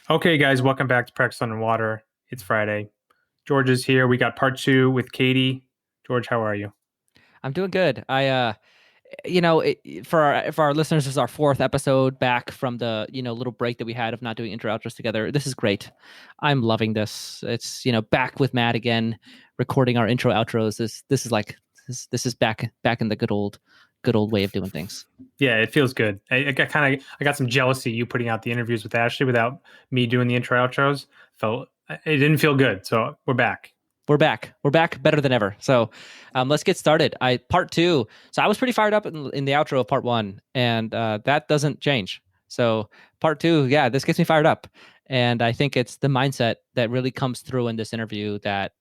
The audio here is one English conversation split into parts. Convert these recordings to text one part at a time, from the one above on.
Okay, guys, welcome back to Practice Underwater. It's Friday. George is here. We got part two with Katie. George, how are you? I'm doing good. For our listeners, this is our fourth episode back from the little break that we had of not doing intro outros together. This is great. I'm loving this. It's back with Matt again, recording our intro outros. This is back in the good old way of doing things. Yeah, it feels good. I got some jealousy you putting out the interviews with Ashley without me doing the intro outros. Felt it didn't feel good. So we're back. We're back. We're back better than ever. So let's get started. Part two. So I was pretty fired up in the outro of part one, and that doesn't change. So part two, yeah, this gets me fired up. And I think it's the mindset that really comes through in this interview that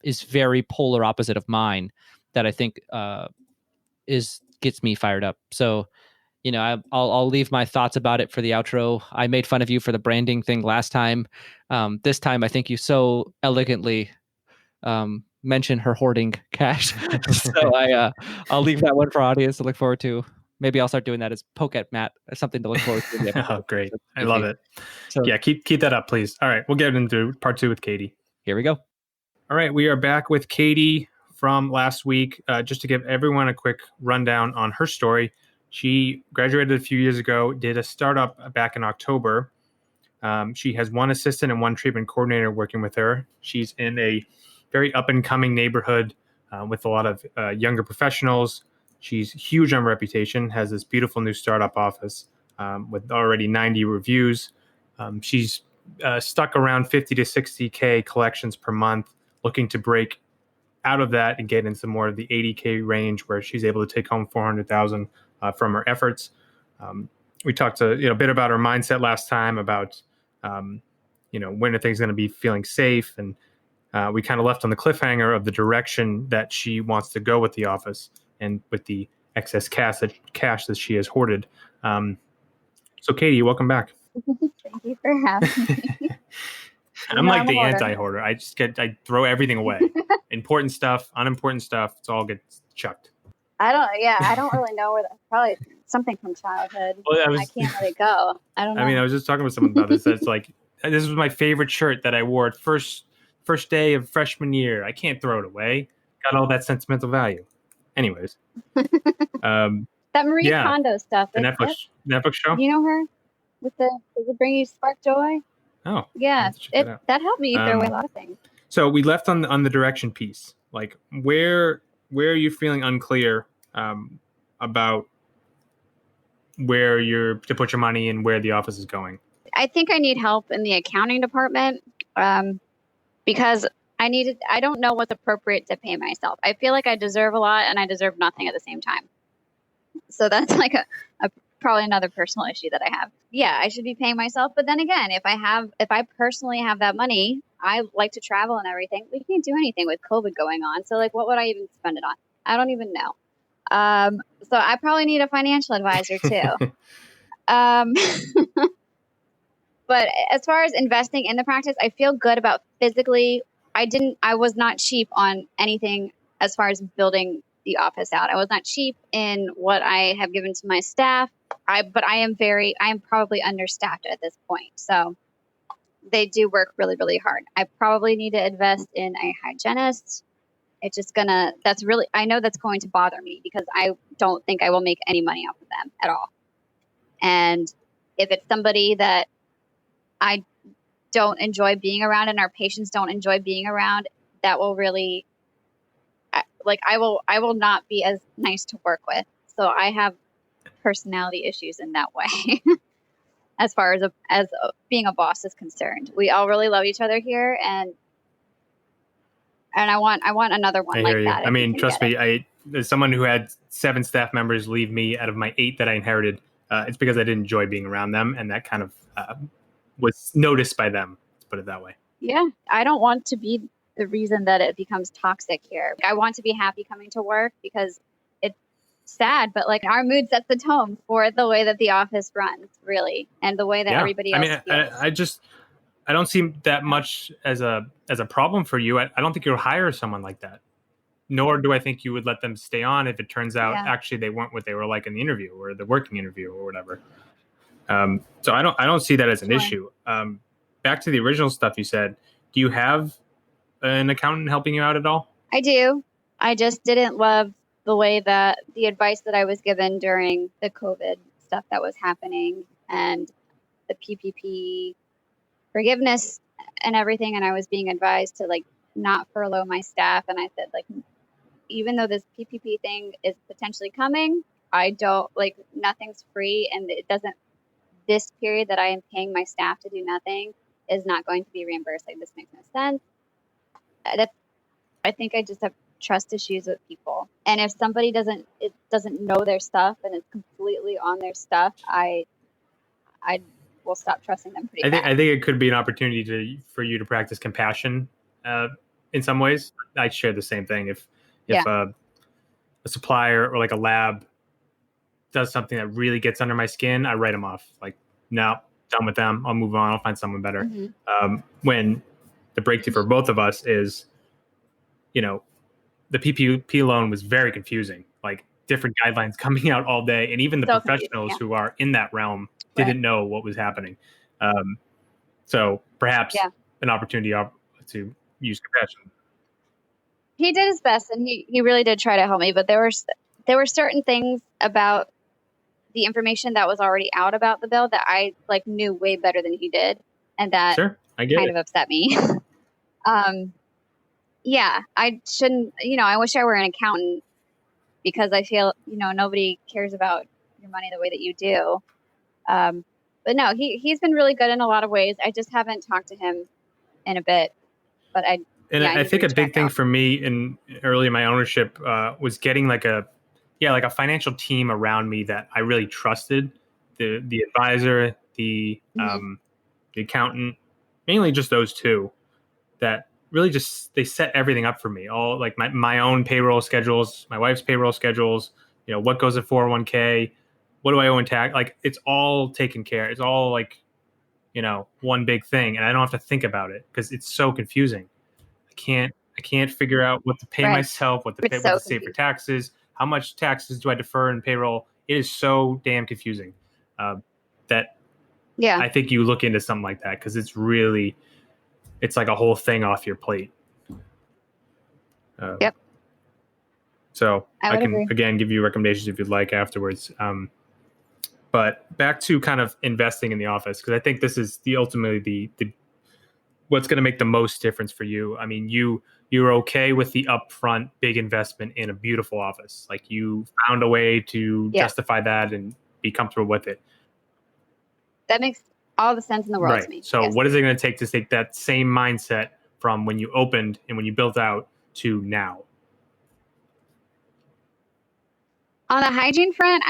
is very polar opposite of mine that I think is gets me fired up. So I'll leave my thoughts about it for the outro. I made fun of you for the branding thing last time. This time, I think you so elegantly mention her hoarding cash. So I'll leave that one for audience to look forward to. Maybe I'll start doing that as poke at Matt, something to look forward to. Oh, great. I love it. So yeah, keep that up, please. All right, we'll get into part two with Katie. here we go. All right, we are back with Katie from last week. Just to give everyone a quick rundown on her story, she graduated a few years ago, did a startup back in October. She has one assistant and one treatment coordinator working with her. She's in a very up-and-coming neighborhood with a lot of younger professionals. She's huge on reputation, has this beautiful new startup office with already 90 reviews. She's stuck around 50 to 60K collections per month, looking to break out of that and get into more of the 80K range where she's able to take home 400,000 from her efforts. We talked a bit about her mindset last time about when are things going to be feeling safe, and we kind of left on the cliffhanger of the direction that she wants to go with the office and with the excess cash that she has hoarded. So Katie, welcome back. Thank you for having me. I'm like the anti-hoarder. I throw everything away. Important stuff, unimportant stuff, it's all gets chucked. I don't really know where probably something from childhood. Well, I can't let it go. I don't know. I mean, I was just talking with someone about this. That's like, this was my favorite shirt that I wore at first day of freshman year. I can't throw it away. Got all that sentimental value. Anyways. That Marie Kondo stuff. The Netflix show? You know her? Does it bring you spark joy? Oh. Yeah. That helped me throw away a lot of things. So we left on the direction piece. Like, where are you feeling unclear about where you're to put your money and where the office is going? I think I need help in the accounting department because I don't know what's appropriate to pay myself. I feel like I deserve a lot and I deserve nothing at the same time. So that's like a probably another personal issue that I have. Yeah, I should be paying myself. But then again, if I personally have that money, I like to travel and everything. We can't do anything with COVID going on. So like, what would I even spend it on? I don't even know. So I probably need a financial advisor too. But as far as investing in the practice, I feel good about physically. I was not cheap on anything as far as building the office out. I was not cheap in what I have given to my staff. But I am probably understaffed at this point. So they do work really, really hard. I probably need to invest in a hygienist. I know that's going to bother me because I don't think I will make any money off of them at all. And if it's somebody that I don't enjoy being around and our patients don't enjoy being around, that will really, I will not be as nice to work with. So I have personality issues in that way. As far as being a boss is concerned, we all really love each other here, and I want another one like that. I mean, trust me, as someone who had 7 staff members leave me out of my 8 that I inherited, it's because I didn't enjoy being around them, and that kind of was noticed by them. Let's put it that way. Yeah, I don't want to be the reason that it becomes toxic here. I want to be happy coming to work because it's sad, but like our mood sets the tone for the way that the office runs, really, and the way that everybody else feels. I don't see that much as a problem for you. I don't think you'll hire someone like that. Nor do I think you would let them stay on if it turns out actually they weren't what they were like in the interview or the working interview or whatever. So I don't see that as an Sure. issue. Back to the original stuff you said, do you have an accountant helping you out at all? I do. I just didn't love the way that the advice that I was given during the COVID stuff that was happening and the PPP forgiveness and everything. And I was being advised to like not furlough my staff. And I said, like, even though this PPP thing is potentially coming, I don't like nothing's free. And it doesn't, this period that I am paying my staff to do nothing is not going to be reimbursed. Like, this makes no sense. I think I just have trust issues with people. And if somebody doesn't know their stuff and it's completely on their stuff, I will stop trusting them pretty fast. I think it could be an opportunity for you to practice compassion in some ways. I share the same thing. If a supplier or like a lab does something that really gets under my skin, I write them off. Like, no, done with them. I'll move on. I'll find someone better. Mm-hmm. When the breakthrough for both of us is, the PPP loan was very confusing, like different guidelines coming out all day. And even the professionals who are in that realm didn't know what was happening. So perhaps an opportunity to use compassion. He did his best and he really did try to help me, but there were certain things about the information that was already out about the bill that I like knew way better than he did. And that kind of upset me. Yeah, I shouldn't, I wish I were an accountant because I feel, nobody cares about your money the way that you do. But no, he's been really good in a lot of ways. I just haven't talked to him in a bit, but I think a big thing for me in early in my ownership was getting like a financial team around me that I really trusted, the advisor, the accountant, mainly just those two that really just, they set everything up for me. All like my own payroll schedules, my wife's payroll schedules, what goes in 401k, what do I owe in tax? Like, it's all taken care. It's all like, one big thing. And I don't have to think about it because it's so confusing. I can't figure out what to pay myself, what to save for taxes, how much taxes do I defer in payroll. It is so damn confusing that I think you look into something like that because it's like a whole thing off your plate. So I can agree. Again give you recommendations if you'd like afterwards. But back to kind of investing in the office, because I think this is ultimately the what's going to make the most difference for you. I mean, you're okay with the upfront big investment in a beautiful office. Like, you found a way to justify that and be comfortable with it. That makes all the sense in the world to me. So what is it going to take that same mindset from when you opened and when you built out to now? On the hygiene front,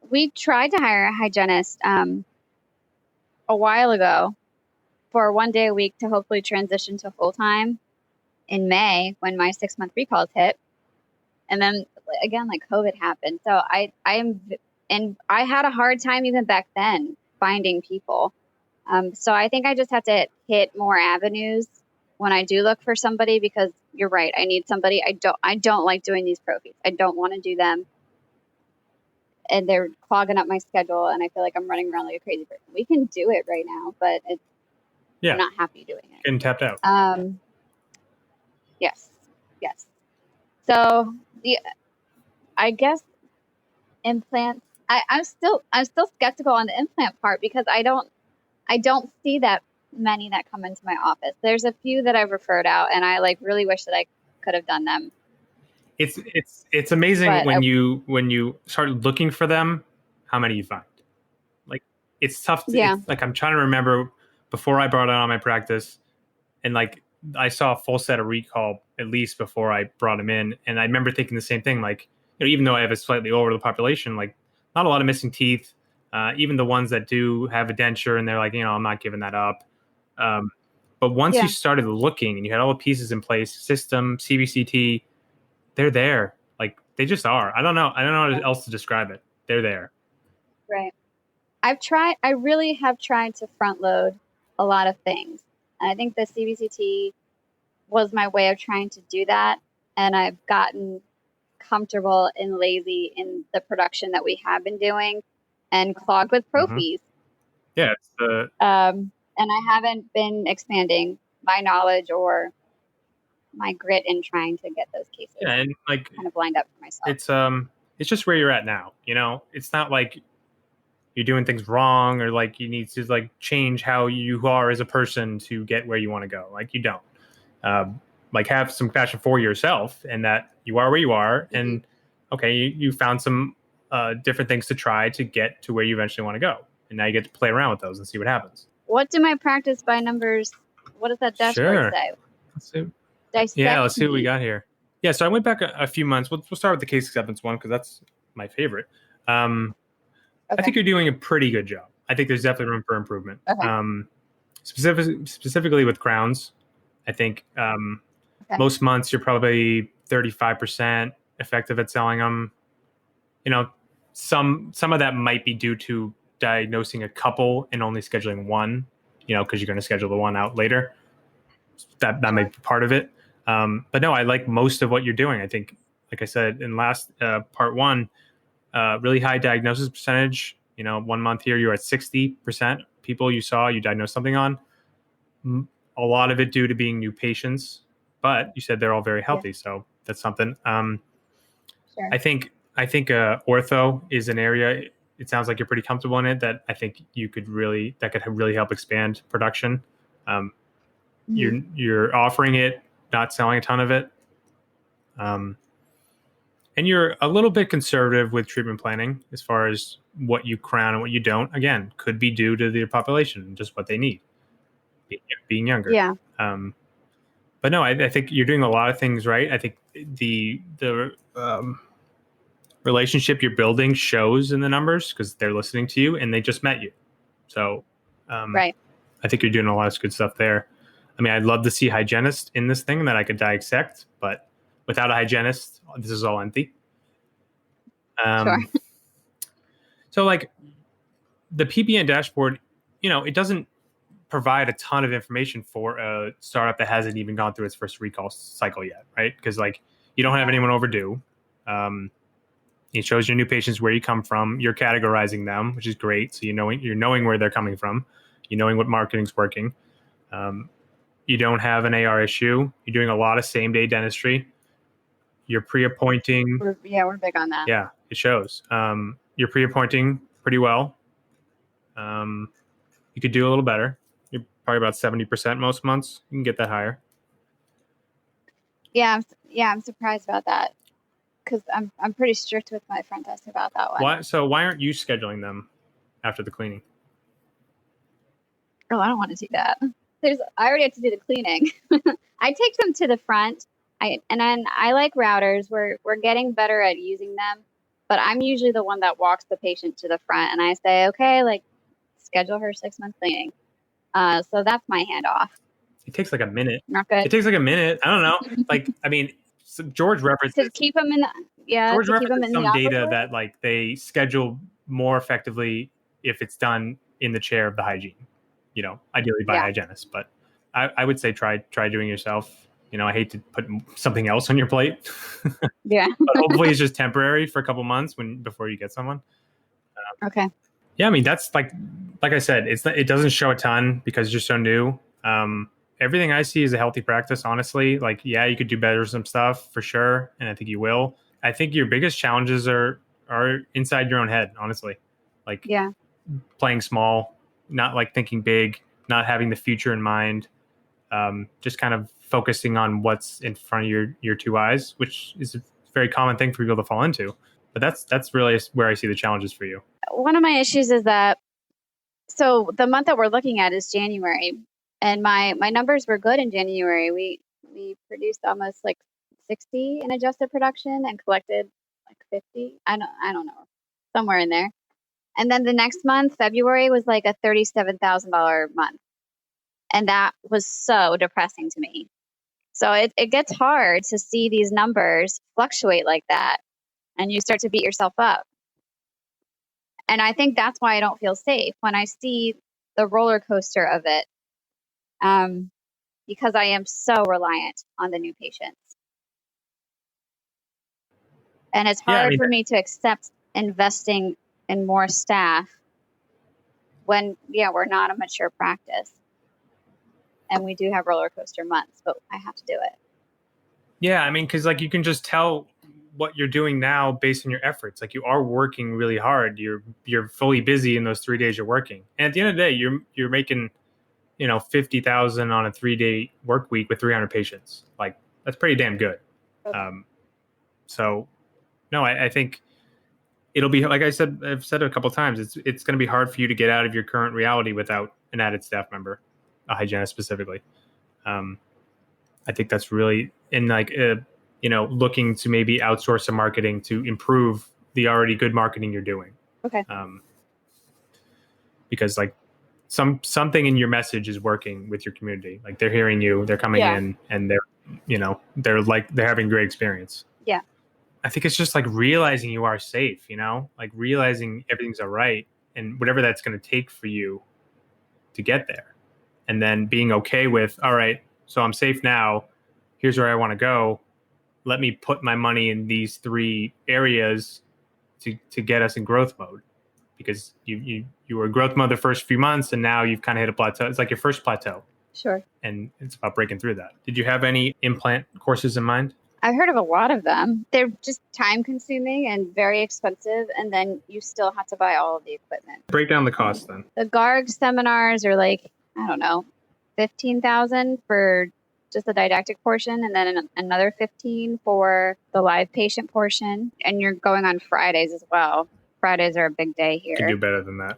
we tried to hire a hygienist a while ago for 1 day a week to hopefully transition to full-time in May when my 6-month recalls hit. And then again, like, COVID happened. So I had a hard time even back then finding people. So I think I just have to hit more avenues when I do look for somebody, because you're right. I need somebody. I don't like doing these pro feeds. I don't want to do them. And they're clogging up my schedule, and I feel like I'm running around like a crazy person. We can do it right now, but I'm not happy doing it. Getting tapped out. Yes. So I guess implants. I'm still skeptical on the implant part because I don't see that many that come into my office. There's a few that I've referred out, and I like really wish that I could have done them. It's amazing when you start looking for them, how many you find. Like, it's tough. It's, like, I'm trying to remember before I brought it on my practice, and like I saw a full set of recall at least before I brought him in, and I remember thinking the same thing. Like, even though I have a slightly older population, like, not a lot of missing teeth. Even the ones that do have a denture, and they're like, I'm not giving that up. But once you started looking and you had all the pieces in place, system, CBCT, they're there. Like, they just are. I don't know how else to describe it. They're there. Right. I really have tried to front load a lot of things. And I think the CBCT was my way of trying to do that. And I've gotten comfortable and lazy in the production that we have been doing and clogged with pro fees. Yeah, it's the And I haven't been expanding my knowledge or my grit in trying to get those cases yeah, and like kind of lined up for myself. it's just where you're at now. You know, it's not like you're doing things wrong or like you need to like change how you are as a person to get where you want to go. Like you don't. Like have some compassion for yourself and that you are where you are, and okay, you found some different things to try to get to where you eventually want to go, and now you get to play around with those and see what happens. What do my practice by numbers? What does that dashboard Sure. say? Let's see. Yeah, Dissect let's see what we me. got here. Yeah, so I went back a few months. We'll start with the case acceptance one because that's my favorite. I Okay. think you're doing a pretty good job. I think there's definitely room for improvement. Okay. Specifically with crowns, I think Okay. most months you're probably 35% effective at selling them. You know, some of that might be due to diagnosing a couple and only scheduling one. You know, because you're going to schedule the one out later. That might be part of it. But no, I like most of what you're doing. I think, like I said in last part one, really high diagnosis percentage. You know, 1 month here you're at 60% people you saw you diagnosed something on. A lot of it due to being new patients, but you said they're all very healthy, so that's something. Sure. I think ortho is an area. It sounds like you're pretty comfortable in it. That I think you could really help expand production. You're offering it, not selling a ton of it. And you're a little bit conservative with treatment planning as far as what you crown and what you don't. Again, could be due to the population and just what they need, being younger. Yeah. But no, I think you're doing a lot of things right. I think the relationship you're building shows in the numbers because they're listening to you and they just met you. So Right. I think you're doing a lot of good stuff there. I mean, I'd love to see hygienist in this thing that I could dissect, but without a hygienist, this is all empty. Sure. So like the PBN dashboard, you know, it doesn't provide a ton of information for a startup that hasn't even gone through its first recall cycle yet, right? Because like you don't have anyone overdue. It shows your new patients where you come from. You're categorizing them, which is great. So you're knowing where they're coming from. You're knowing what marketing's working. You don't have an AR issue. You're doing a lot of same day dentistry. You're pre-appointing. We're big on that. Yeah, it shows. You're pre-appointing pretty well. You could do a little better. You're probably about 70% most months. You can get that higher. Yeah, I'm surprised about that because I'm pretty strict with my front desk about that one. Why aren't you scheduling them after the cleaning? Oh, I don't want to do that. I already have to do the cleaning. I take them to the front. And then I like routers. We're getting better at using them, but I'm usually the one that walks the patient to the front, and I say, okay, like schedule her 6-month cleaning. So that's my handoff. It takes like a minute. Not good. It takes like a minute. I don't know. Like, I mean, so George references to keep them in the George to keep them in some the data office. that like they schedule more effectively if it's done in the chair of the hygiene. You know, ideally by a hygienist. But I would say try doing it yourself. You know, I hate to put something else on your plate. Yeah. But hopefully it's just temporary for a couple months before you get someone. Okay. Yeah, I mean that's like I said, it doesn't show a ton because you're so new. Everything I see is a healthy practice, honestly. Like, yeah, you could do better some stuff for sure, and I think you will. I think your biggest challenges are inside your own head, honestly. Like, playing small, not like thinking big, not having the future in mind. Just kind of focusing on what's in front of your two eyes, which is a very common thing for people to fall into. But that's really where I see the challenges for you. One of my issues is that, so the month that we're looking at is January, and my numbers were good in January. We produced almost like 60 in adjusted production and collected like 50. I don't know, somewhere in there. And then the next month, February, was like a $37,000 month, and that was so depressing to me. So it gets hard to see these numbers fluctuate like that, and you start to beat yourself up. And I think that's why I don't feel safe when I see the roller coaster of it, because I am so reliant on the new patients. And it's hard for me to accept investing in more staff when, we're not a mature practice. And we do have roller coaster months, but I have to do it. Yeah, I mean, because like you can just tell what you're doing now based on your efforts. Like you are working really hard. You're fully busy in those 3 days you're working. And at the end of the day, you're making, 50,000 on a 3-day work week with 300 patients. Like that's pretty damn good. Okay. So no, I think it'll be, like I've said it a couple of times, it's going to be hard for you to get out of your current reality without an added staff member, a hygienist specifically. I think that's really looking to maybe outsource some marketing to improve the already good marketing you're doing. Okay. Because like something in your message is working with your community. Like they're hearing you, they're coming in, and they're having great experience. Yeah. I think it's just like realizing you are safe, like realizing everything's all right, and whatever that's going to take for you to get there. And then being okay with, all right, so I'm safe now. Here's where I want to go. Let me put my money in these 3 areas to get us in growth mode. Because you were growth mode the first few months, and now you've kind of hit a plateau. It's like your first plateau. Sure. And it's about breaking through that. Did you have any implant courses in mind? I've heard of a lot of them. They're just time consuming and very expensive. And then you still have to buy all of the equipment. Break down the cost then. The GARG seminars are like, I don't know, 15,000 for just the didactic portion, and then another 15 for the live patient portion. And you're going on Fridays as well. Fridays are a big day here. You can do better than that.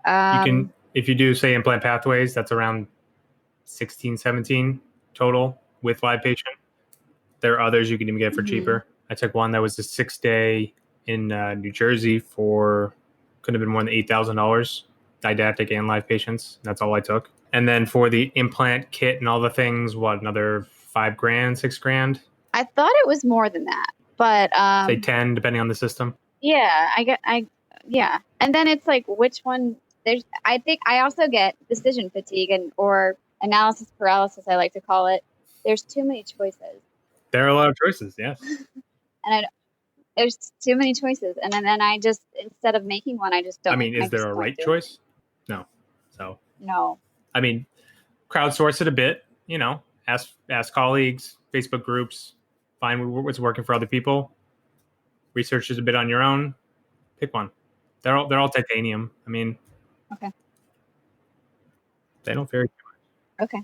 You can, if you do say implant pathways, that's around 16, 17 total with live patient. There are others you can even get for cheaper. I took one that was a 6-day in New Jersey for, couldn't have been more than $8,000, didactic and live patients. That's all I took. And then for the implant kit and all the things, another $5,000, $6,000? I thought it was more than that, but say 10, depending on the system. Yeah, yeah. And then it's like, which one? I think I also get decision fatigue or analysis paralysis, I like to call it. There's too many choices. There are a lot of choices, yes. And there's too many choices. And then I just, instead of making one, I just don't. I mean, is there a right choice? No. So. No. I mean, crowdsource it a bit, ask colleagues, Facebook groups, find what's working for other people. Research is a bit on your own. Pick one. They're all titanium. I mean, okay. They don't vary too much. Okay.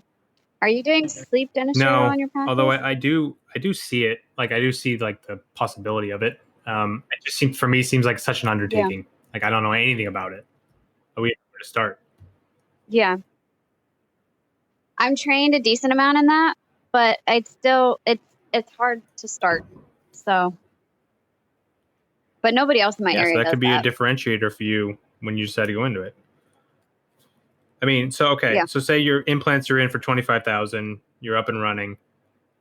Are you doing sleep dentistry on your practice? Although I do see it. Like I do see like the possibility of it. It just seems like such an undertaking. Yeah. Like I don't know anything about it. But we have to start. Yeah. I'm trained a decent amount in that, but it's hard to start. So. But nobody else in my area does that. So that could be a differentiator for you when you decide to go into it. I mean, so, okay. Yeah. So say your implants are in for 25,000, you're up and running.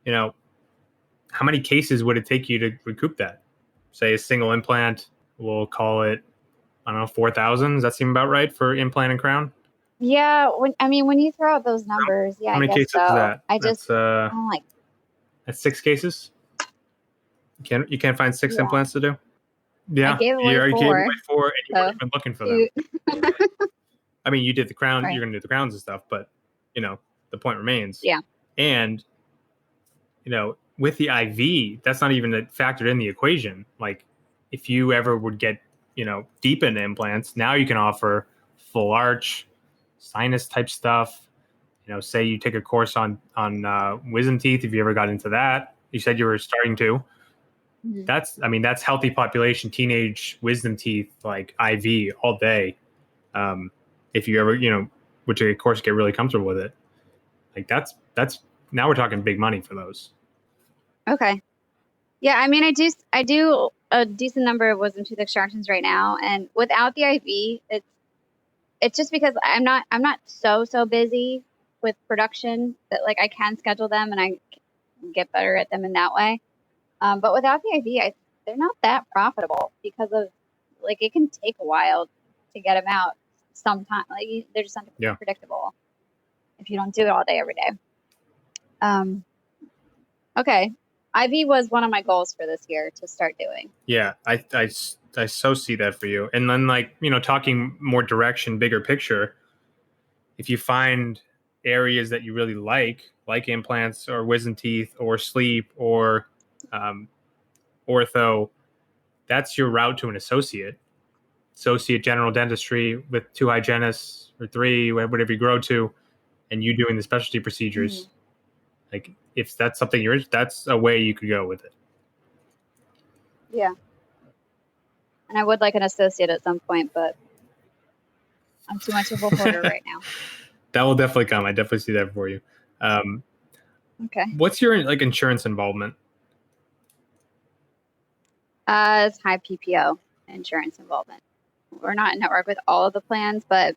How many cases would it take you to recoup that? Say a single implant, we'll call it, I don't know, 4,000. Does that seem about right for implant and crown? Yeah. When you throw out those numbers, yeah, how many cases is that? That's 6 cases? You can't find 6 implants to do? Yeah, I gave away 4. You gave away 4, and you weren't even looking for them. I mean, you did the crown. Right. You're going to do the crowns and stuff, but the point remains. Yeah. And with the IV, that's not even factored in the equation. Like, if you ever would get deep into implants, now you can offer full arch, sinus type stuff. Say you take a course on wisdom teeth. If you ever got into that, you said you were starting to. Mm-hmm. That's healthy population, teenage wisdom teeth, like IV all day. If you ever, which of course get really comfortable with it. Like that's now we're talking big money for those. Okay. Yeah. I do a decent number of wisdom tooth extractions right now. And without the IV, it's just because I'm not so busy with production that like I can schedule them and I get better at them in that way. But without the IV, they're not that profitable because of like it can take a while to get them out. Sometimes like they're just unpredictable if you don't do it all day every day. Okay, IV was one of my goals for this year to start doing. Yeah, I so see that for you. And then, like, talking more direction, bigger picture, if you find areas that you really like implants or wisdom teeth or sleep or ortho, that's your route to an associate general dentistry with 2 hygienists or 3, whatever you grow to, and you doing the specialty procedures. Like, if that's something that's a way you could go with it. Yeah. And I would like an associate at some point, but I'm too much of a hoarder right now. That will definitely come. I definitely see that for you. Okay. What's your insurance involvement? It's high PPO insurance involvement. We're not in network with all of the plans, but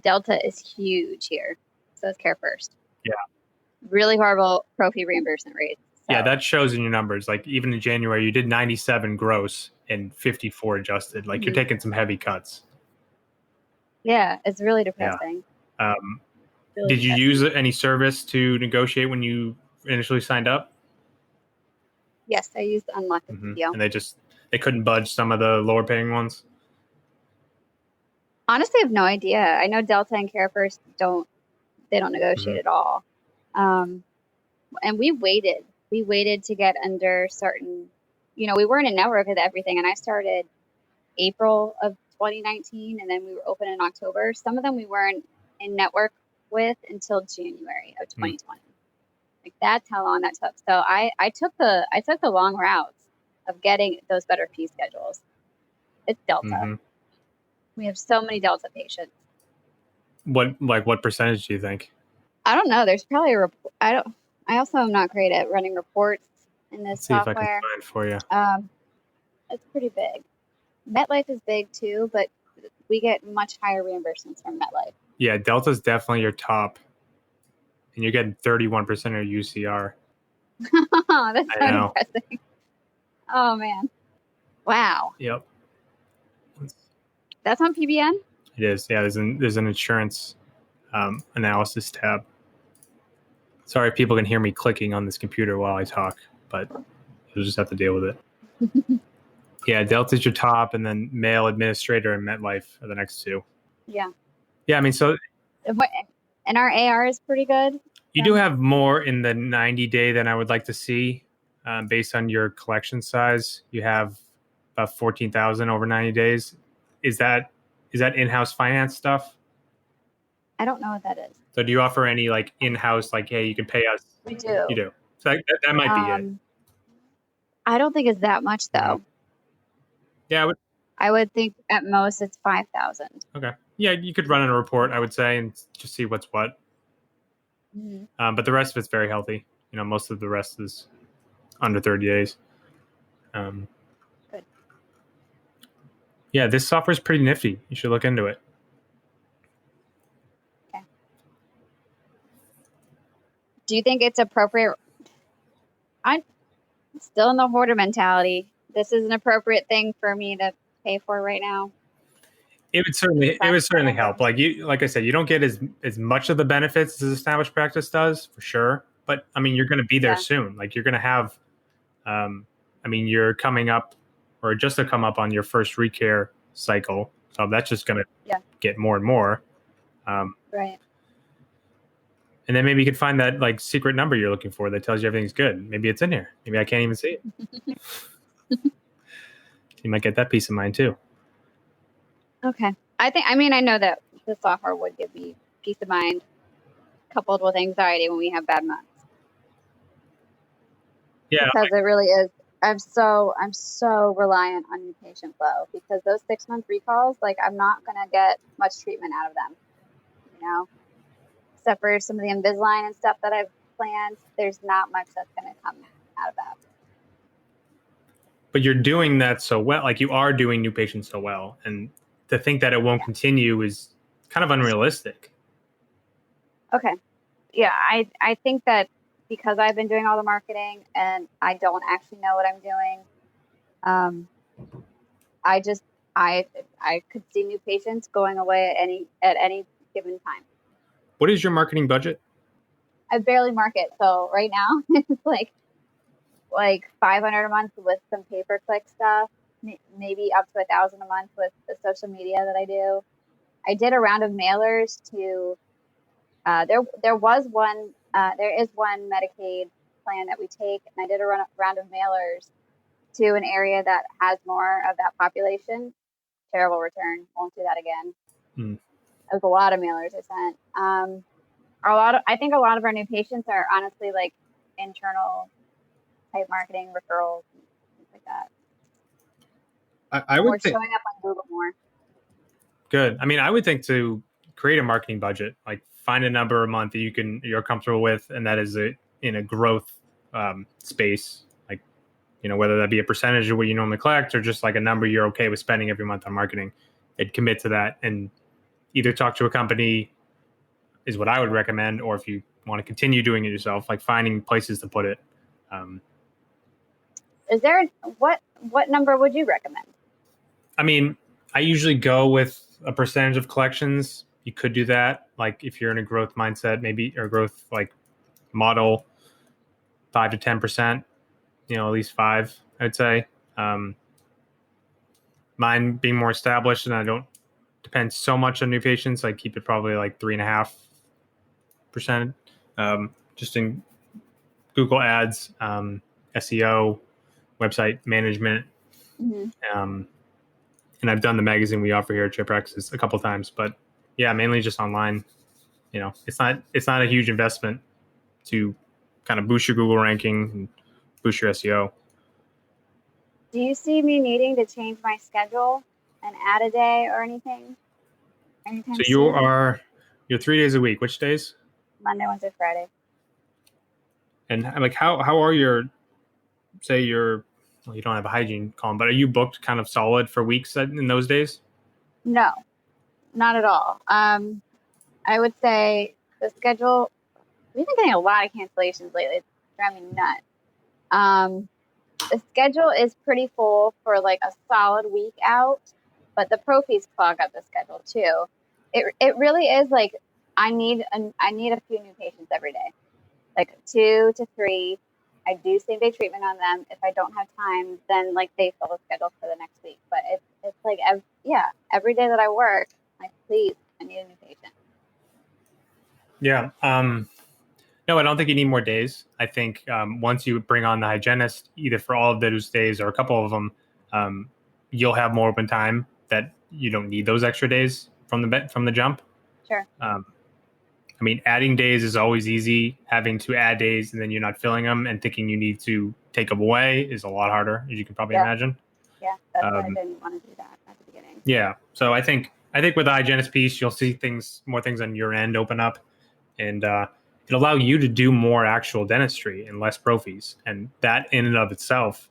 Delta is huge here. So is Care First. Yeah. Really horrible pro fee reimbursement rates. So. Yeah, that shows in your numbers. Like, even in January, you did 97 gross and 54 adjusted. Like, you're taking some heavy cuts. Yeah, it's really depressing. Yeah. Did you use any service to negotiate when you initially signed up? Yes, I used Unlock PPO. And they couldn't budge some of the lower paying ones? Honestly, I have no idea. I know Delta and Care First don't negotiate at all. And we waited. We waited to get under certain, we weren't in network with everything. And I started April of 2019, and then we were open in October. Some of them we weren't in network with until January of 2020. Like, that's how long that took. So I took the long routes of getting those better fee schedules. It's Delta. We have so many Delta patients. What percentage do you think? I don't know. There's probably a report. I also am not great at running reports in this software. See if I can find for you. It's pretty big. MetLife is big too, but we get much higher reimbursements from MetLife. Yeah, Delta's definitely your top, and you're getting 31% of UCR. That's so depressing. Oh man! Wow. Yep. That's on PBN? It is. Yeah, there's an insurance analysis tab. Sorry if people can hear me clicking on this computer while I talk, but you'll just have to deal with it. Yeah, Delta's your top, and then Mail Administrator and MetLife are the next 2. Yeah. Yeah, I mean, so... And our AR is pretty good. You do have more in the 90-day than I would like to see, based on your collection size. You have about 14,000 over 90 days. Is that in-house finance stuff? I don't know what that is. So do you offer any, like, in-house, like, hey, you can pay us? We do. You do. So that might be it. I don't think it's that much, though. Yeah, I would think at most it's 5,000. Okay. Yeah, you could run in a report, I would say, and just see what's what. But the rest of it's very healthy. Most of the rest is under 30 days. Good. Yeah, this software is pretty nifty. You should look into it. Okay. Do you think it's appropriate? I'm still in the hoarder mentality. This is an appropriate thing for me to pay for right now. It would certainly help. Like I said, you don't get as much of the benefits as established practice does, for sure. But I mean, you're going to be there soon. Like, you're going to have, you're coming up, or just to come up on your first recare cycle. So that's just going to get more and more. Right. And then maybe you could find that, like, secret number you're looking for that tells you everything's good. Maybe it's in here. Maybe I can't even see it. You might get that peace of mind too. Okay. I know that the software would give me peace of mind coupled with anxiety when we have bad months. Yeah. Because it really is. I'm so reliant on new patient flow, because those 6-month recalls, like, I'm not going to get much treatment out of them, except for some of the Invisalign and stuff that I've planned. There's not much that's going to come out of that. But you're doing that so well. Like, you are doing new patients so well. And to think that it won't continue is kind of unrealistic. Okay. Yeah, I think that because I've been doing all the marketing and I don't actually know what I'm doing, I could see new patients going away at any given time. What is your marketing budget? I barely market. So right now it's like like 500 a month with some pay-per-click stuff, maybe up to 1,000 a month with the social media that I do. I did a round of mailers to there is one Medicaid plan that we take, and I did a round of mailers to an area that has more of that population. Terrible return. Won't do that again. It was a lot of mailers I sent. I think a lot of our new patients are honestly like internal type marketing referrals and things like that. I would We're think showing up on Google more. good. I mean, I would think to create a marketing budget, like find a number a month that you're comfortable with, and that is in a growth space, like whether that be a percentage of what you normally collect or just like a number you're okay with spending every month on marketing, and commit to that, and either talk to a company is what I would recommend, or if you want to continue doing it yourself, like finding places to put it. Is there what number would you recommend? I mean, I usually go with a percentage of collections. You could do that, like if you're in a growth mindset, maybe, or growth like model, 5 to 10%. At least 5, I'd say. Mine being more established, and I don't depend so much on new patients. I keep it probably like 3.5%, just in Google Ads, SEO, website management. Mm-hmm. And I've done the magazine we offer here at Chip Praxis a couple times, but yeah, mainly just online. It's not a huge investment to kind of boost your Google ranking and boost your SEO. Do you see me needing to change my schedule and add a day or anything? So you're 3 days a week. Which days? Monday, Wednesday, Friday. And like, how are your, say you don't have a hygiene column, but are you booked kind of solid for weeks in those days? No, not at all. I would say the schedule, we've been getting a lot of cancellations lately. It's driving me nuts. The schedule is pretty full for like a solid week out, but the pro fees clog up the schedule too. It really is like I need a few new patients every day, like 2 to 3. I do same day treatment on them. If I don't have time, then like they fill the schedule for the next week. But it's like every day that I work, like please, I need a new patient. Yeah. No, I don't think you need more days. I think once you bring on the hygienist, either for all of those days or a couple of them, you'll have more open time that you don't need those extra days from the jump. Sure. I mean, adding days is always easy. Having to add days and then you're not filling them and thinking you need to take them away is a lot harder, as you can probably imagine. Yeah, that's why I didn't want to do that at the beginning. Yeah. So I think with the hygienist piece, you'll see more things on your end open up, and it'll allow you to do more actual dentistry and less pro fees. And that in and of itself,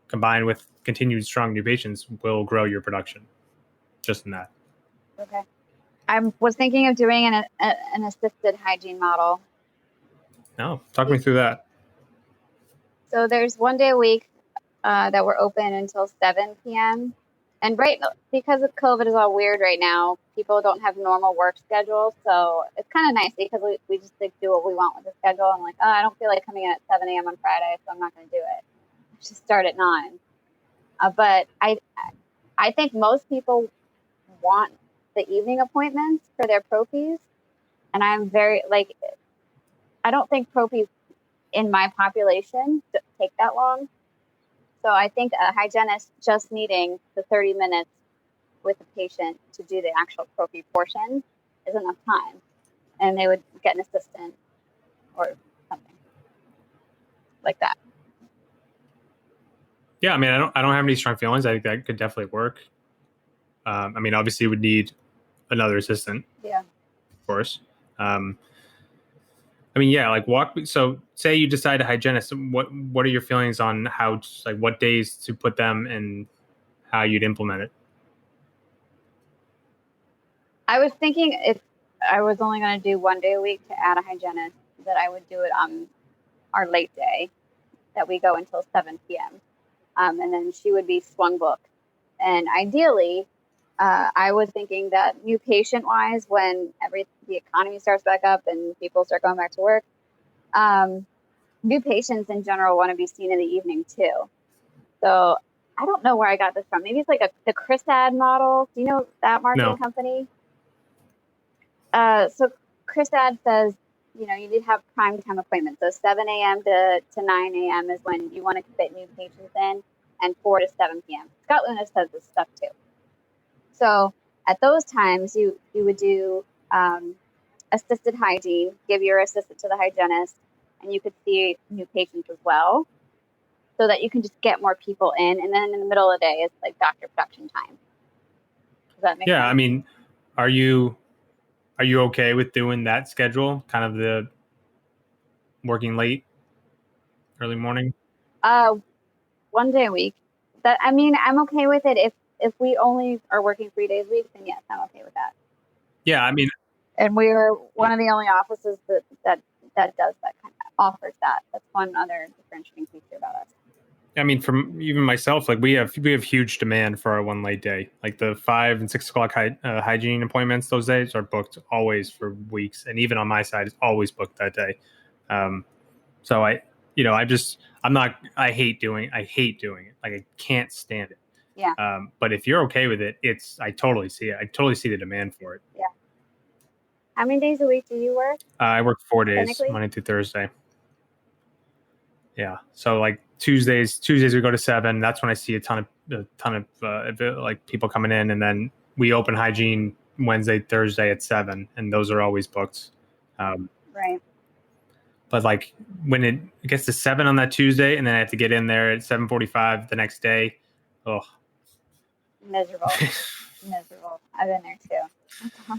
combined with continued strong new patients, will grow your production. Just in that. Okay. I was thinking of doing an assisted hygiene model. No, talk me through that. So there's one day a week that we're open until 7 p.m. And because of COVID is all weird right now, people don't have normal work schedules. So it's kind of nice because we just like, do what we want with the schedule. I'm like, I don't feel like coming in at 7 a.m. on Friday, so I'm not going to do it. I should start at 9. But I think most people want the evening appointments for their pro fees. And I'm very I don't think pro fees in my population take that long. So I think a hygienist just needing the 30 minutes with a patient to do the actual pro fee portion is enough time. And they would get an assistant or something like that. Yeah, I mean, I don't have any strong feelings. I think that could definitely work. I mean, obviously, you would need another assistant. Yeah. Of course. I mean, yeah, like so say you decide a hygienist, what are your feelings on how, like what days to put them and how you'd implement it? I was thinking if I was only going to do one day a week to add a hygienist, that I would do it on our late day that we go until 7 p.m. And then she would be swung booked. And ideally, I was thinking that new patient wise, when the economy starts back up and people start going back to work, new patients in general want to be seen in the evening too. So I don't know where I got this from. Maybe it's like the ChrisAd model. Do you know that marketing No. company? So ChrisAd says, you need to have prime time appointments. So 7 a.m. to 9 a.m. is when you want to fit new patients in, and 4 to 7 p.m. Scott Luna says this stuff too. So at those times, you would do assisted hygiene, give your assistant to the hygienist, and you could see new patients as well, so that you can just get more people in. And then in the middle of the day, it's like doctor production time. Does that make sense? I mean, are you okay with doing that schedule? Kind of the working early morning? 1 day a week. I'm okay with it if we only are working 3 days a week, then yes, I'm okay with that. Yeah, I mean, and we are one of the only offices that does that, kind of offers that. That's one other differentiating feature about us. I mean, from even myself, like we have huge demand for our one late day. Like the 5 and 6 o'clock hygiene appointments, those days are booked always for weeks, and even on my side, it's always booked that day. So I hate doing it. Like I can't stand it. Yeah. But if you're okay with it, I totally see it. I totally see the demand for it. Yeah. How many days a week do you work? I work 4 days, Monday through Thursday. Yeah. So like Tuesdays we go to 7. That's when I see a ton of like people coming in, and then we open hygiene Wednesday, Thursday at 7, and those are always booked. Right. But like when it gets to 7 on that Tuesday, and then I have to get in there at 7:45 the next day. Oh, miserable. Miserable. I've been there too. Yeah.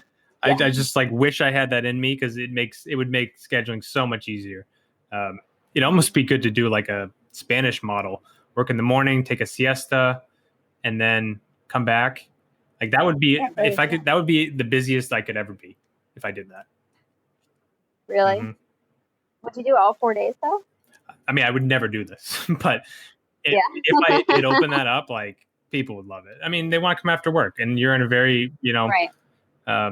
I just like wish I had that in me, because it would make scheduling so much easier. It'd almost be good to do like a Spanish model: work in the morning, take a siesta, and then come back. Like that would be that would be the busiest I could ever be if I did that. Really? Mm-hmm. Would you do all 4 days though? I mean, I would never do this, but if I did open that up, like people would love it. I mean, they want to come after work, and you're in a very, right.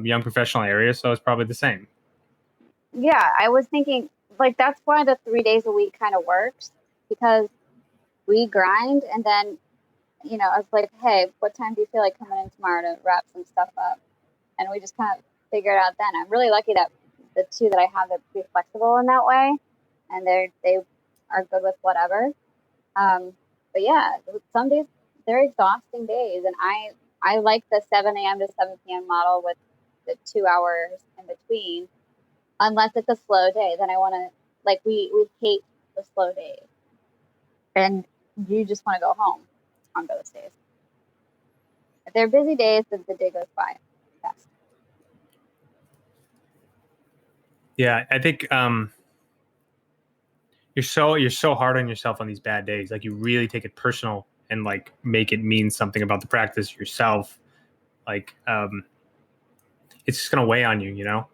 Young professional area, so it's probably the same. Yeah, I was thinking like that's why the 3 days a week kind of works, because we grind, and then I was like, hey, what time do you feel like coming in tomorrow to wrap some stuff up? And we just kind of figure it out then. I'm really lucky that the two that I have are pretty flexible in that way, and they are good with whatever. But yeah, some days they're exhausting days, and I like the 7 a.m. to 7 p.m. model with the 2 hours in between, unless it's a slow day. Then I want to, like, we hate the slow days, and you just want to go home on those days. If they're busy days, then the day goes by fast. Yeah, I think you're so hard on yourself on these bad days. Like you really take it personal and like make it mean something about the practice yourself. Like it's just gonna weigh on you,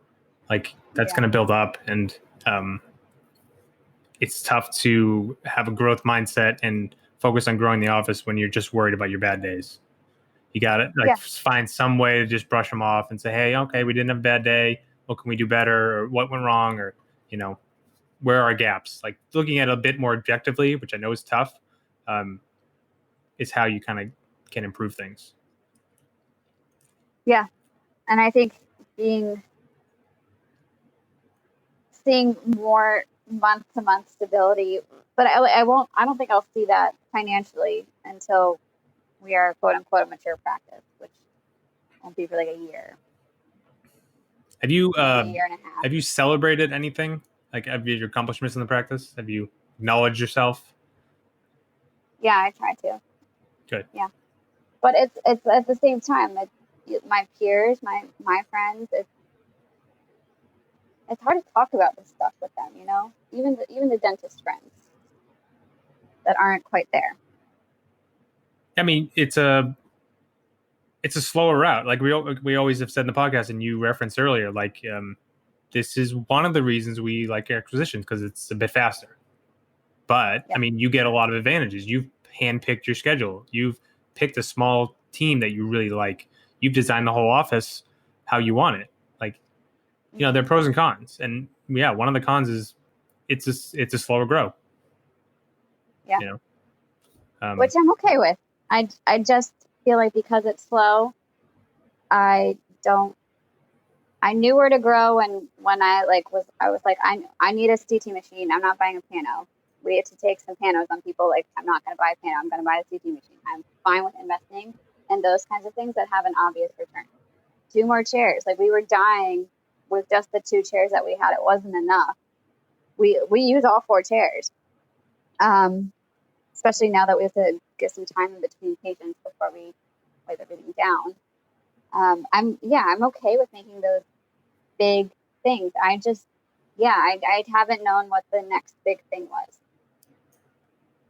like that's gonna build up, and it's tough to have a growth mindset and focus on growing the office when you're just worried about your bad days. You gotta find some way to just brush them off and say, hey, okay, we didn't have a bad day. What can we do better? Or what went wrong? Or, where are gaps? Like looking at it a bit more objectively, which I know is tough, is how you kind of can improve things. Yeah. And I think seeing more month-to-month stability, but I don't think I'll see that financially until we are quote unquote a mature practice, which won't be for like a year. Have you a year and a half. Have you celebrated anything? Like have you your accomplishments in the practice? Have you acknowledged yourself? Yeah, I try to. Good. Yeah. But it's at the same time, my peers, my friends, it's hard to talk about this stuff with them, even the dentist friends that aren't quite there. I mean, it's a slower route. Like we always have said in the podcast, and you referenced earlier, like this is one of the reasons we like acquisitions, because it's a bit faster. But I mean, you get a lot of advantages. You've handpicked your schedule. You've picked a small team that you really like. You've designed the whole office how you want it. Like, there are pros and cons. And yeah, one of the cons is it's a slower grow. Yeah. You know? Which I'm okay with. I just feel like because it's slow, I knew where to grow, and when I was like, I need a CT machine. I'm not buying a pano. We had to take some panos on people. Like, I'm not going to buy a pano. I'm going to buy a CT machine. I'm fine with investing in those kinds of things that have an obvious return. 2 more chairs. Like, we were dying with just the 2 chairs that we had. It wasn't enough. We use all 4 chairs. Especially now that we have to get some time in between patients before we wipe everything down. I'm okay with making those big things. I haven't known what the next big thing was.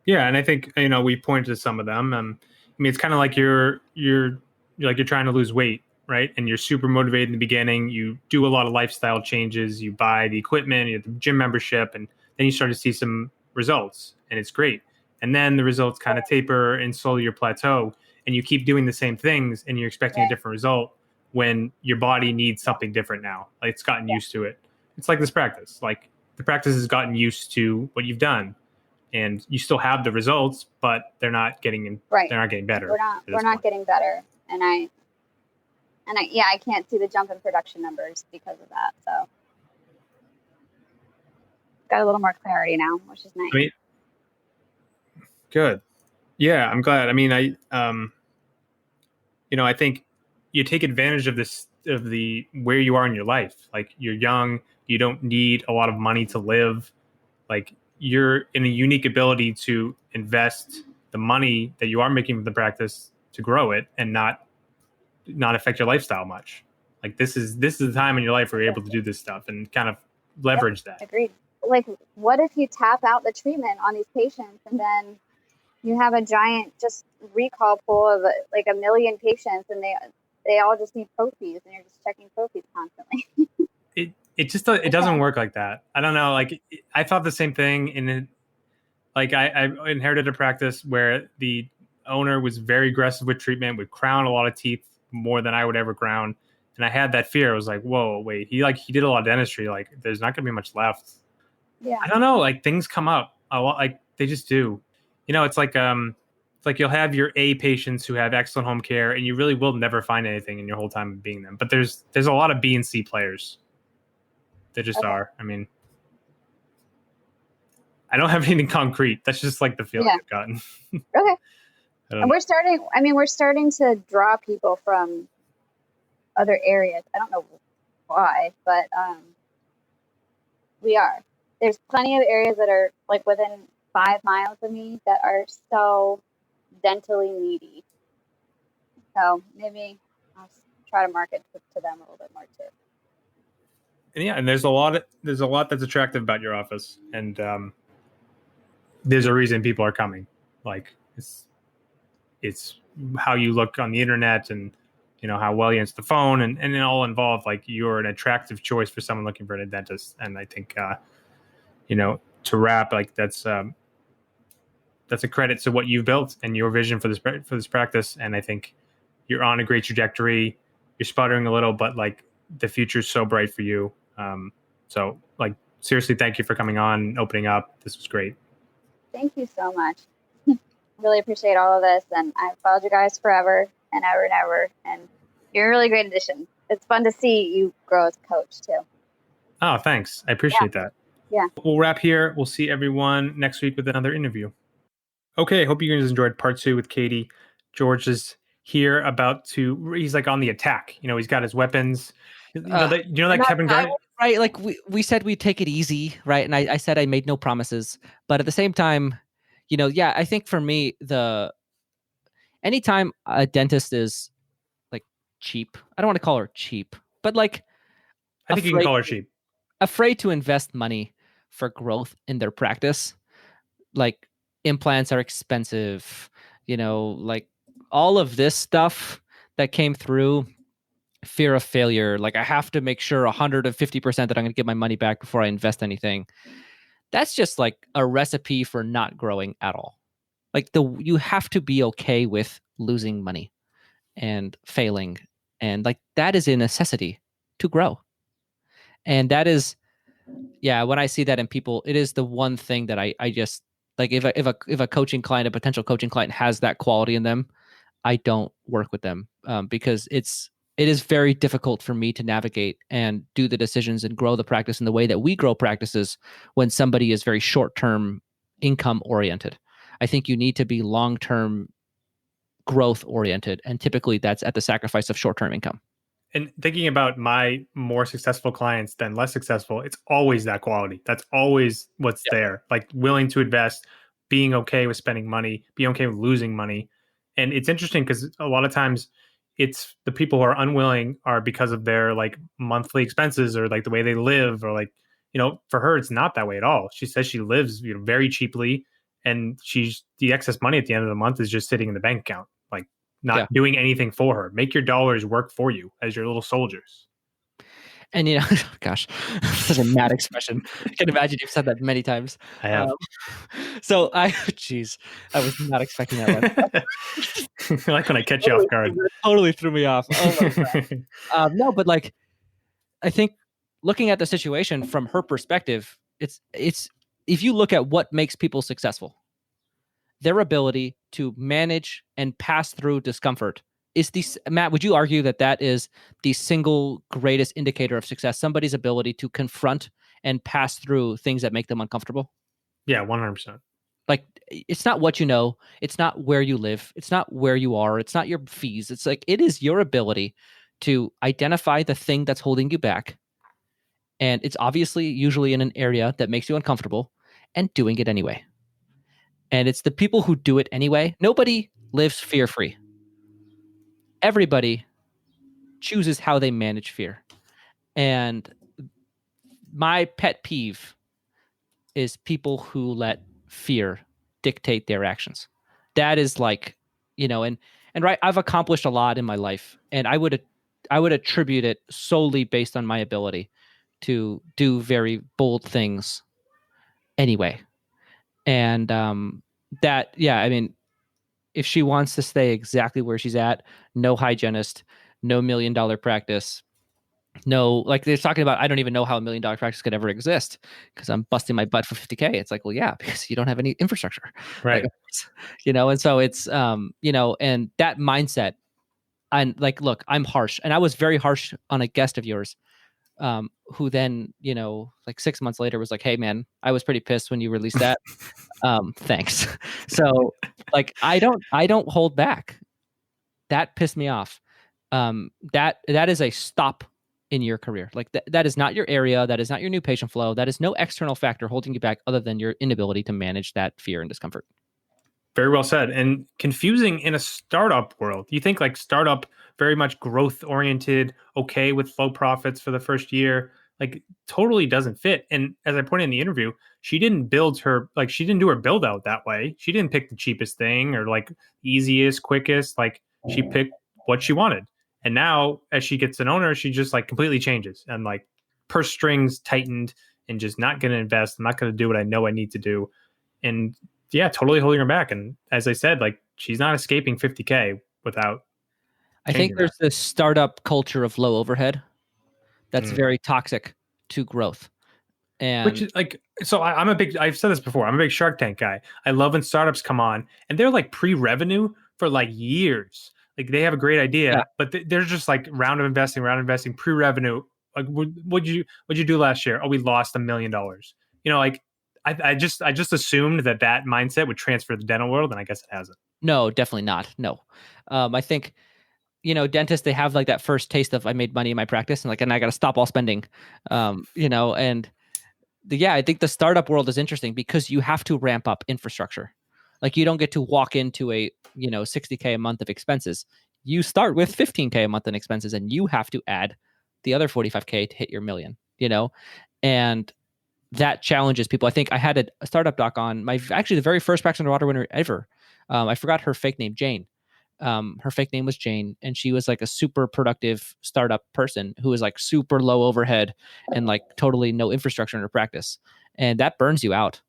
Yeah, and I think we pointed to some of them. I mean, it's kind of like you're trying to lose weight, right? And you're super motivated in the beginning. You do a lot of lifestyle changes. You buy the equipment, you have the gym membership, and then you start to see some results, and it's great. And then the results kind of taper and slowly you plateau, and you keep doing the same things, and you're expecting a different result when your body needs something different now. Like, it's gotten used to it. It's like this practice. Like, the practice has gotten used to what you've done, and you still have the results, but they're not getting they're not getting better. We're not getting better, and I can't see the jump in production numbers because of that. So got a little more clarity now, which is nice. I mean, good. Yeah, I'm glad. I mean, I think you take advantage of the where you are in your life. Like, you're young, you don't need a lot of money to live. Like, you're in a unique ability to invest the money that you are making from the practice to grow it and not affect your lifestyle much. Like, this is the time in your life where you're able to do this stuff and kind of leverage that. Agreed. Like, what if you tap out the treatment on these patients and then you have a giant just recall pool of like 1 million patients, and they all just need profies, and you're just checking profies constantly. It doesn't work like that. I don't know. Like, I thought the same thing. I inherited a practice where the owner was very aggressive with treatment, would crown a lot of teeth more than I would ever crown. And I had that fear. I was like, whoa, wait, he did a lot of dentistry. Like, there's not going to be much left. Yeah. I don't know. Like, things come up a lot. Like, they just do. It's like you'll have your A patients who have excellent home care, and you really will never find anything in your whole time of being them. But there's a lot of B and C players. They just are. I mean, I don't have anything concrete. That's just like the feeling I've gotten. Okay. And we're starting to draw people from other areas. I don't know why, but we are. There's plenty of areas that are like within 5 miles of me that are so dentally needy. So maybe I'll try to market to them a little bit more too. And yeah, and there's a lot that's attractive about your office, and there's a reason people are coming. Like, it's how you look on the internet, and how well you answer the phone, and it all involved. Like, you're an attractive choice for someone looking for a dentist. And I think to wrap, like, that's a credit to what you've built and your vision for this practice. And I think you're on a great trajectory. You're sputtering a little, but like, the future's so bright for you. So, like, seriously, thank you for coming on and opening up. This was great. Thank you so much. Really appreciate all of this, and I've followed you guys forever and ever and ever, and you're a really great addition. It's fun to see you grow as a coach too. Oh, thanks. I appreciate that. Yeah. We'll wrap here. We'll see everyone next week with another interview. Okay, hope you guys enjoyed part 2 with Katie. George is here he's like on the attack. He's got his weapons. That Kevin Garnett. Right, like we said we'd take it easy, right? And I said I made no promises, but at the same time, I think for me, anytime a dentist is like cheap, I don't want to call her cheap, but like, I think you can call her cheap. Afraid to invest money for growth in their practice. Like, implants are expensive, like all of this stuff that came through. Fear of failure. Like, I have to make sure 150% that I'm going to get my money back before I invest anything. That's just like a recipe for not growing at all. Like, you have to be okay with losing money and failing. And like, that is a necessity to grow. And that is Yeah, when I see that in people, it is the one thing that I just like. If a coaching client, a potential coaching client, has that quality in them, I don't work with them, because it is very difficult for me to navigate and do the decisions and grow the practice in the way that we grow practices when somebody is very short term income oriented. I think you need to be long term growth oriented, and typically that's at the sacrifice of short term income. And thinking about my more successful clients than less successful, it's always that quality. That's always what's Yeah. there. Like willing to invest, being okay with spending money, being okay with losing money. And it's interesting because a lot of times it's the people who are unwilling are because of their like monthly expenses or like the way they live or like, for her, it's not that way at all. She says she lives, very cheaply, and she's the excess money at the end of the month is just sitting in the bank account. Like Yeah. not doing anything for her. Make your dollars work for you as your little soldiers. And gosh, such a mad expression. I can imagine you've said that many times. I have. So geez, I was not expecting that one. I like when I catch you off guard. Totally threw me off. Oh my God. No, but like, I think looking at the situation from her perspective, it's if you look at what makes people successful, their ability to manage and pass through discomfort is Matt, would you argue that is the single greatest indicator of success? Somebody's ability to confront and pass through things that make them uncomfortable? Yeah, 100%. Like, it's not what you know, it's not where you live, it's not where you are, it's not your fees. It's like, it is your ability to identify the thing that's holding you back. And it's obviously usually in an area that makes you uncomfortable, and doing it anyway. And it's the people who do it anyway. Nobody lives fear-free. Everybody chooses how they manage fear. And my pet peeve is people who let fear dictate their actions. That is like, and right, I've accomplished a lot in my life, and I would attribute it solely based on my ability to do very bold things anyway. And I mean, if she wants to stay exactly where she's at, no hygienist, no $1 million practice, no, like they're talking about, I don't even know how $1 million practice could ever exist because I'm busting my butt for 50K. It's like, well, yeah, because you don't have any infrastructure. Right. Like, and so it's, and that mindset, and like, look, I'm harsh, and I was very harsh on a guest of yours, who then, like 6 months later was like, hey man, I was pretty pissed when you released that. Thanks. So like, I don't hold back. That pissed me off. That is a stop in your career. Like that is not your area. That is not your new patient flow. That is no external factor holding you back other than your inability to manage that fear and discomfort. Very well said. And confusing in a startup world. You think like startup, very much growth oriented, okay with low profits for the first year, like totally doesn't fit. And as I pointed in the interview, she didn't she didn't do her build out that way. She didn't pick the cheapest thing or like easiest, quickest. Like she picked what she wanted. And now as she gets an owner, she just like completely changes and like purse strings tightened and just not going to invest. I'm not going to do what I know I need to do. And yeah, totally holding her back. And as I said, like she's not escaping 50K without. I think there's this startup culture of low overhead that's very toxic to growth. And which is like, so I've said this before, I'm a big Shark Tank guy. I love when startups come on and they're like pre-revenue for like years. Like they have a great idea, but they're just like round of investing, pre-revenue. Like what'd you do last year? Oh, we lost $1 million. Like I just assumed that mindset would transfer to the dental world, and I guess it hasn't. No, definitely not. No. I think, dentists, they have like that first taste of I made money in my practice and I got to stop all spending, and I think the startup world is interesting because you have to ramp up infrastructure. Like you don't get to walk into a, 60K a month of expenses. You start with 15K a month in expenses and you have to add the other 45K to hit your million, and that challenges people. I think I had a startup doc on actually the very first practice underwater winner ever. I forgot her fake name, Jane. Her fake name was Jane, and she was like a super productive startup person who was like super low overhead and like totally no infrastructure in her practice. And that burns you out.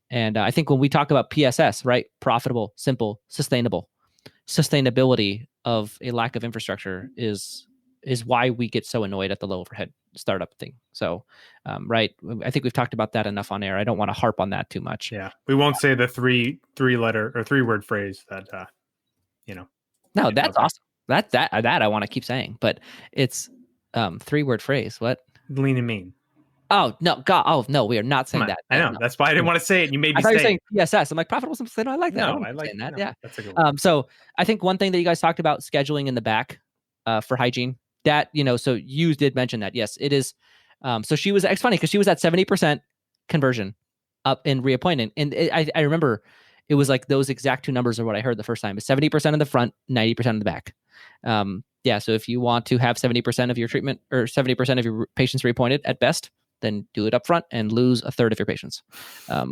And I think when we talk about PSS, right? Profitable, simple, sustainable. Sustainability of a lack of infrastructure is is why we get so annoyed at the low overhead startup thing. So, right, I think we've talked about that enough on air. I don't want to harp on that too much. Yeah, we won't say the three letter or 3-word phrase that No, that's awesome. That I want to keep saying, but it's 3-word phrase. What? Lean and mean. Oh no, God! Oh no, we are not saying that. I know. No. That's why I didn't want to say it. You made me I thought you were say saying PSS. I'm like profitable sustainable. I like that. No, I like saying that. No, yeah, that's a good one. So I think one thing that you guys talked about scheduling in the back for hygiene. That so you did mention that. Yes, it is. So she was. It's funny because she was at 70% conversion up in reappointment, and I remember it was like those exact two numbers are what I heard the first time. It's 70% in the front, 90% in the back. Yeah. So if you want to have 70% of your treatment or 70% of your patients reappointed at best, then do it up front and lose a third of your patients. I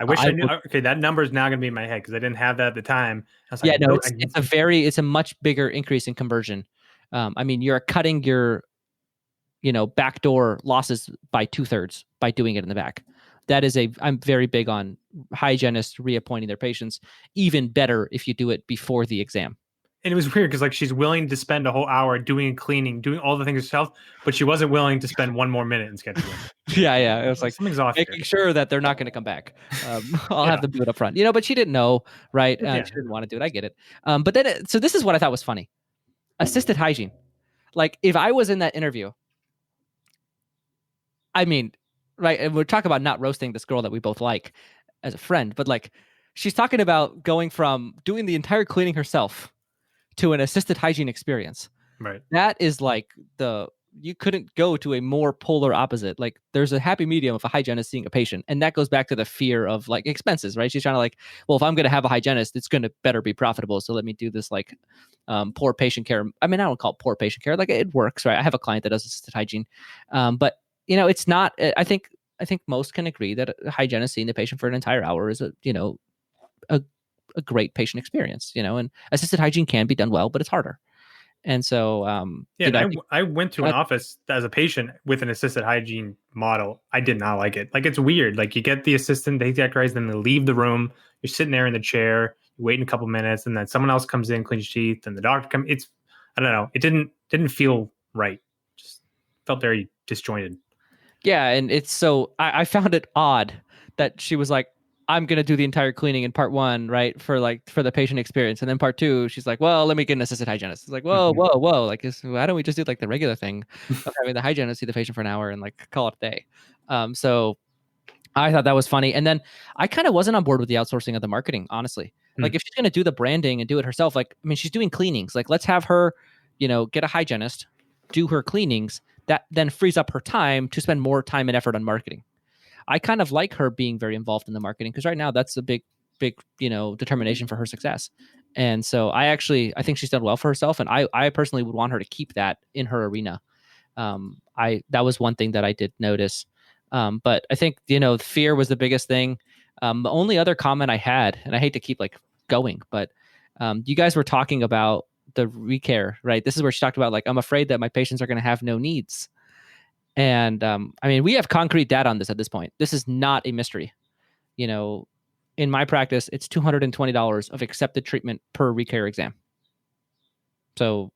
wish I knew. Okay, that number is now going to be in my head because I didn't have that at the time. I was like, yeah, no, it's a much bigger increase in conversion. I mean, you're cutting your, backdoor losses by 2/3 by doing it in the back. That is I'm very big on hygienists reappointing their patients. Even better if you do it before the exam. And it was weird because like she's willing to spend a whole hour doing cleaning, doing all the things herself, but she wasn't willing to spend one more minute in scheduling. Yeah. It was like something's off making here. Sure that they're not going to come back. I'll have them do it up front, but she didn't know, right? She didn't want to do it. I get it. But then, so this is what I thought was funny. Assisted hygiene. Like if I was in that interview, I mean, right, and we're talking about not roasting this girl that we both like as a friend, but like she's talking about going from doing the entire cleaning herself to an assisted hygiene experience. Right. That is like you couldn't go to a more polar opposite. Like there's a happy medium of a hygienist seeing a patient. And that goes back to the fear of like expenses, right? She's trying to like, well, if I'm going to have a hygienist, it's going to better be profitable. So let me do this like poor patient care. I mean, I don't call it poor patient care. Like it works, right? I have a client that does assisted hygiene. But it's not, I think most can agree that a hygienist seeing the patient for an entire hour is a great patient experience, and assisted hygiene can be done well, but it's harder. And so, I went to an office as a patient with an assisted hygiene model. I did not like it. Like, it's weird. Like, you get the assistant, they decorate, then they leave the room. You're sitting there in the chair, you wait a couple minutes, and then someone else comes in, cleans your teeth, and the doctor comes. I don't know. It didn't feel right. Just felt very disjointed. Yeah, and it's so I found it odd that she was like, I'm going to do the entire cleaning in part 1, right? For the patient experience. And then part 2, she's like, well, let me get an assisted hygienist. It's like, whoa. Like, why don't we just do like the regular thing of having the hygienist see the patient for an hour and like call it a day? So I thought that was funny. And then I kind of wasn't on board with the outsourcing of the marketing, honestly. Like if she's going to do the branding and do it herself, like, I mean, she's doing cleanings. Like, let's have her, get a hygienist, do her cleanings. That then frees up her time to spend more time and effort on marketing. I kind of like her being very involved in the marketing because right now that's a big, determination for her success. And so I think she's done well for herself. And I personally would want her to keep that in her arena. That was one thing that I did notice. But I think, fear was the biggest thing. The only other comment I had, and I hate to keep like going, but you guys were talking about the recare, right? This is where she talked about like, I'm afraid that my patients are going to have no needs. And I mean, we have concrete data on this at this point. This is not a mystery. In my practice, it's $220 of accepted treatment per recare exam. So,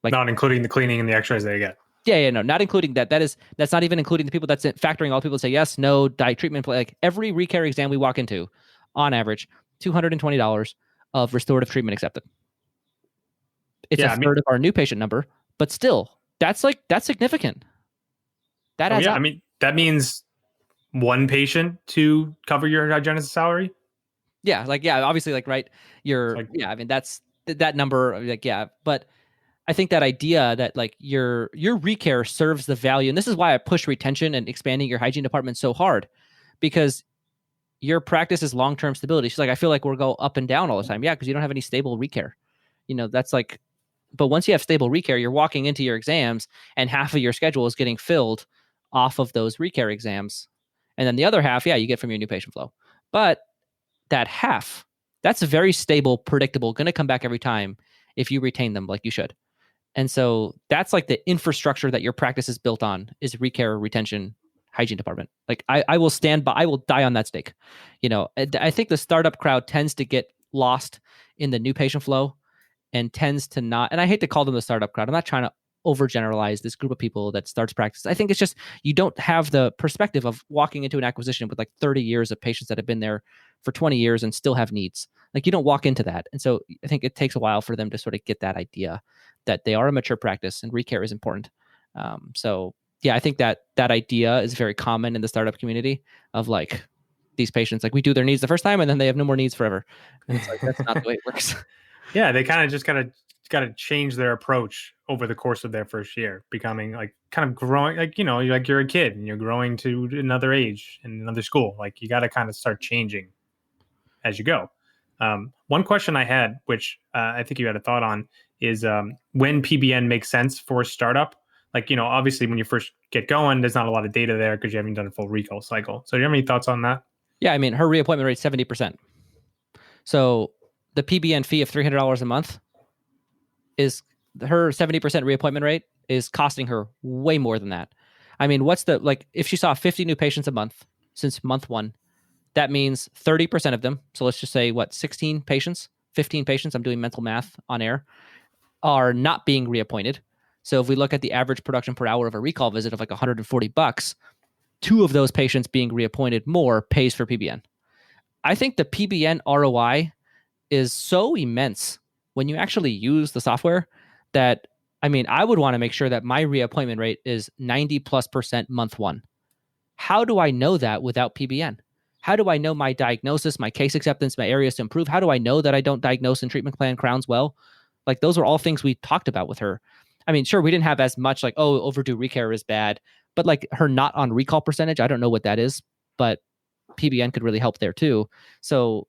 like, not including the cleaning and the X-rays they get. Yeah, no, not including that. That's not even including the people that's factoring all the people that say yes, no, diet treatment. Like every recare exam we walk into, on average, $220 of restorative treatment accepted. It's a third of our new patient number, but still, that's significant. That adds up. I mean, that means one patient to cover your hygienist's salary. Yeah, obviously, right. I mean, that's that number. But I think that idea that like your recare serves the value, and this is why I push retention and expanding your hygiene department so hard, because your practice is long-term stability. She's like, I feel like we'll go up and down all the time. Yeah, because you don't have any stable recare. That's like, but once you have stable recare, you're walking into your exams and half of your schedule is getting filled off of those recare exams. And then the other half, you get from your new patient flow. But that half, that's very stable, predictable, going to come back every time if you retain them like you should. And so that's like the infrastructure that your practice is built on, is recare, retention, hygiene department. Like I will die on that stake. I think the startup crowd tends to get lost in the new patient flow and tends to not, and I hate to call them the startup crowd. I'm not trying to overgeneralize this group of people that starts practice. I think it's just you don't have the perspective of walking into an acquisition with like 30 years of patients that have been there for 20 years and still have needs. Like you don't walk into that. And so I think it takes a while for them to sort of get that idea that they are a mature practice and recare is important. So yeah, I think that idea is very common in the startup community of like these patients, like we do their needs the first time and then they have no more needs forever. And it's like, that's not the way it works. Yeah, they kind of just got to change their approach over the course of their first year, becoming like kind of growing, like, you know, like you're a kid and you're growing to another age in another school. Like you got to kind of start changing as you go. One question I had, which I think you had a thought on, is when PBN makes sense for a startup. Like, you know, obviously when you first get going, there's not a lot of data there because you haven't done a full recall cycle. So do you have any thoughts on that? Yeah, I mean, her reappointment rate is 70%. So the PBN fee of $300 a month is her 70% reappointment rate is costing her way more than that. I mean, what's the, like, if she saw 50 new patients a month since month one, that means 30% of them. So let's just say 16 patients, 15 patients, I'm doing mental math on air, are not being reappointed. So if we look at the average production per hour of a recall visit of like $140, 2 of those patients being reappointed more pays for PBN. I think the PBN ROI is so immense when you actually use the software that, I mean, I would want to make sure that my reappointment rate is 90+% month one. How do I know that without PBN? How do I know my diagnosis, my case acceptance, my areas to improve? How do I know that I don't diagnose and treatment plan crowns well? Like those are all things we talked about with her. I mean, sure, we didn't have as much like, oh, overdue recare is bad, but like her not on recall percentage, I don't know what that is, but PBN could really help there too. So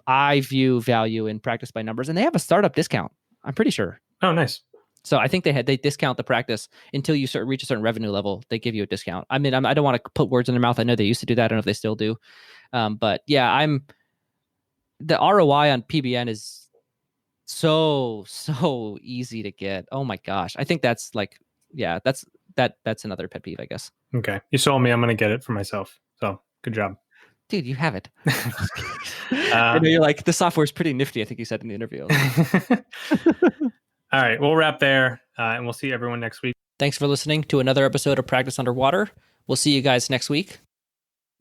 I view value in practice by numbers, and they have a startup discount, I'm pretty sure. Oh, nice. So I think they discount the practice until you reach a certain revenue level. They give you a discount. I mean, I don't want to put words in their mouth. I know they used to do that. I don't know if they still do. But yeah, the ROI on PBN is so easy to get. Oh my gosh. I think that's like, yeah, that's another pet peeve, I guess. Okay. You sold me. I'm going to get it for myself. So good job. Dude, you have it. I know you're like, the software is pretty nifty, I think you said in the interview. All right, we'll wrap there, and we'll see everyone next week. Thanks for listening to another episode of Practice Underwater. We'll see you guys next week.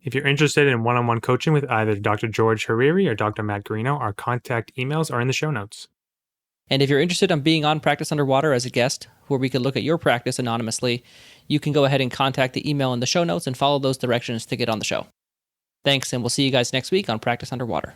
If you're interested in one-on-one coaching with either Dr. George Hariri or Dr. Matt Garino, our contact emails are in the show notes. And if you're interested in being on Practice Underwater as a guest, where we can look at your practice anonymously, you can go ahead and contact the email in the show notes and follow those directions to get on the show. Thanks, and we'll see you guys next week on Practice Underwater.